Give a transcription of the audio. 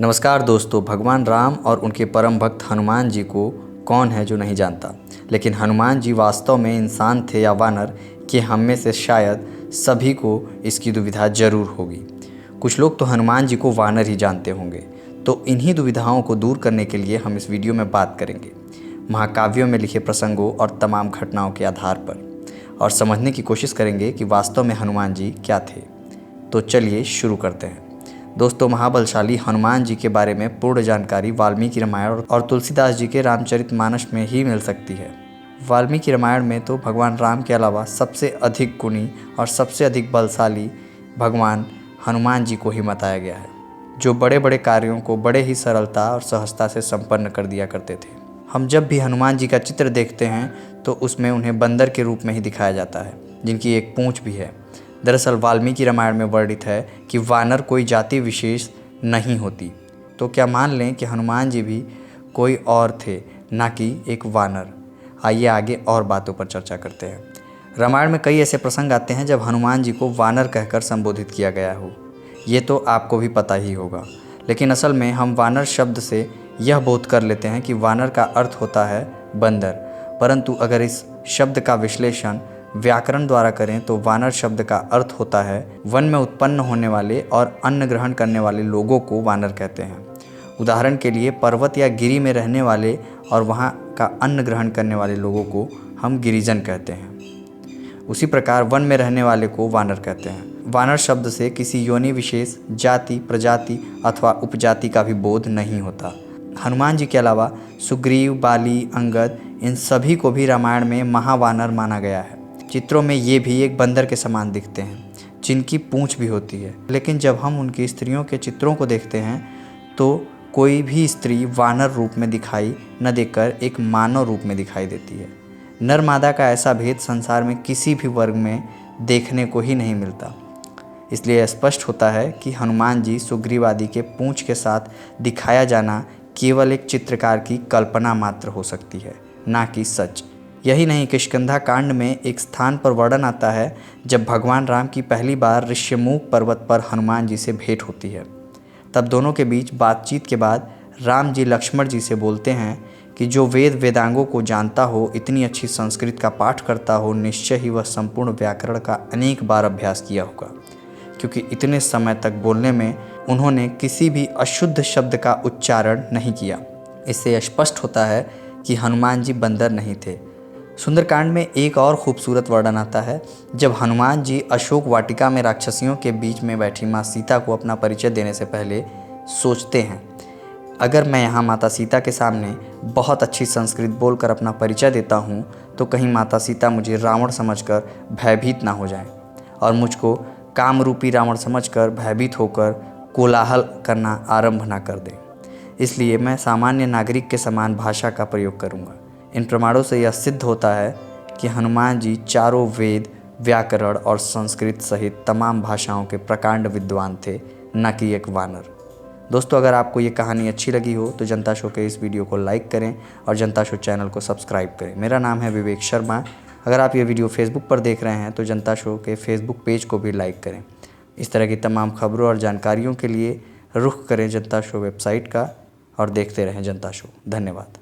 नमस्कार दोस्तों, भगवान राम और उनके परम भक्त हनुमान जी को कौन है जो नहीं जानता। लेकिन हनुमान जी वास्तव में इंसान थे या वानर, कि हम में से शायद सभी को इसकी दुविधा जरूर होगी। कुछ लोग तो हनुमान जी को वानर ही जानते होंगे। तो इन्हीं दुविधाओं को दूर करने के लिए हम इस वीडियो में बात करेंगे महाकाव्यों में लिखे प्रसंगों और तमाम घटनाओं के आधार पर, और समझने की कोशिश करेंगे कि वास्तव में हनुमान जी क्या थे। तो चलिए शुरू करते हैं। दोस्तों, महाबलशाली हनुमान जी के बारे में पूर्ण जानकारी वाल्मीकि रामायण और तुलसीदास जी के रामचरितमानस में ही मिल सकती है। वाल्मीकि रामायण में तो भगवान राम के अलावा सबसे अधिक गुणी और सबसे अधिक बलशाली भगवान हनुमान जी को ही बताया गया है, जो बड़े बड़े कार्यों को बड़े ही सरलता और सहजता से संपन्न कर दिया करते थे। हम जब भी हनुमान जी का चित्र देखते हैं तो उसमें उन्हें बंदर के रूप में ही दिखाया जाता है, जिनकी एक पूंछ भी है। दरअसल वाल्मीकि रामायण में वर्णित है कि वानर कोई जाति विशेष नहीं होती। तो क्या मान लें कि हनुमान जी भी कोई और थे, ना कि एक वानर? आइए आगे और बातों पर चर्चा करते हैं। रामायण में कई ऐसे प्रसंग आते हैं जब हनुमान जी को वानर कहकर संबोधित किया गया हो। ये तो आपको भी पता ही होगा। लेकिन असल में हम वानर शब्द से यह बोध कर लेते हैं कि वानर का अर्थ होता है बंदर, परंतु अगर इस शब्द का विश्लेषण व्याकरण द्वारा करें तो वानर शब्द का अर्थ होता है वन में उत्पन्न होने वाले और अन्न ग्रहण करने वाले लोगों को वानर कहते हैं। उदाहरण के लिए पर्वत या गिरी में रहने वाले और वहाँ का अन्न ग्रहण करने वाले लोगों को हम गिरिजन कहते हैं। उसी प्रकार वन में रहने वाले को वानर कहते हैं। वानर शब्द से किसी योनि विशेष, जाति, प्रजाति अथवा उपजाति का भी बोध नहीं होता। हनुमान जी के अलावा सुग्रीव, बाली, अंगद, इन सभी को भी रामायण में महावानर माना गया है। चित्रों में ये भी एक बंदर के समान दिखते हैं, जिनकी पूंछ भी होती है। लेकिन जब हम उनकी स्त्रियों के चित्रों को देखते हैं तो कोई भी स्त्री वानर रूप में दिखाई न देकर एक मानव रूप में दिखाई देती है। नर मादा का ऐसा भेद संसार में किसी भी वर्ग में देखने को ही नहीं मिलता। इसलिए स्पष्ट होता है कि हनुमान जी सुग्रीव आदि के पूंछ के साथ दिखाया जाना केवल एक चित्रकार की कल्पना मात्र हो सकती है, ना कि सच। यही नहीं, किष्किंधा कांड में एक स्थान पर वर्णन आता है जब भगवान राम की पहली बार ऋष्यमूक पर्वत पर हनुमान जी से भेंट होती है। तब दोनों के बीच बातचीत के बाद राम जी लक्ष्मण जी से बोलते हैं कि जो वेद वेदांगों को जानता हो, इतनी अच्छी संस्कृत का पाठ करता हो, निश्चय ही वह संपूर्ण व्याकरण का अनेक बार अभ्यास किया होगा, क्योंकि इतने समय तक बोलने में उन्होंने किसी भी अशुद्ध शब्द का उच्चारण नहीं किया। इससे स्पष्ट होता है कि हनुमान जी बंदर नहीं थे। सुंदरकांड में एक और खूबसूरत वर्णन आता है जब हनुमान जी अशोक वाटिका में राक्षसियों के बीच में बैठी माँ सीता को अपना परिचय देने से पहले सोचते हैं, अगर मैं यहाँ माता सीता के सामने बहुत अच्छी संस्कृत बोलकर अपना परिचय देता हूँ तो कहीं माता सीता मुझे रावण समझकर भयभीत ना हो जाएं और मुझको काम रूपी रावण समझकर भयभीत होकर कोलाहल करना आरंभ ना कर दें। इसलिए मैं सामान्य नागरिक के समान भाषा का प्रयोग करूँगा। इन प्रमाणों से यह सिद्ध होता है कि हनुमान जी चारों वेद, व्याकरण और संस्कृत सहित तमाम भाषाओं के प्रकांड विद्वान थे, न कि एक वानर। दोस्तों, अगर आपको ये कहानी अच्छी लगी हो तो जनता शो के इस वीडियो को लाइक करें और जनता शो चैनल को सब्सक्राइब करें। मेरा नाम है विवेक शर्मा। अगर आप ये वीडियो फेसबुक पर देख रहे हैं तो जनता शो के फेसबुक पेज को भी लाइक करें। इस तरह की तमाम खबरों और जानकारियों के लिए रुख करें जनता शो वेबसाइट का और देखते रहें जनता शो। धन्यवाद।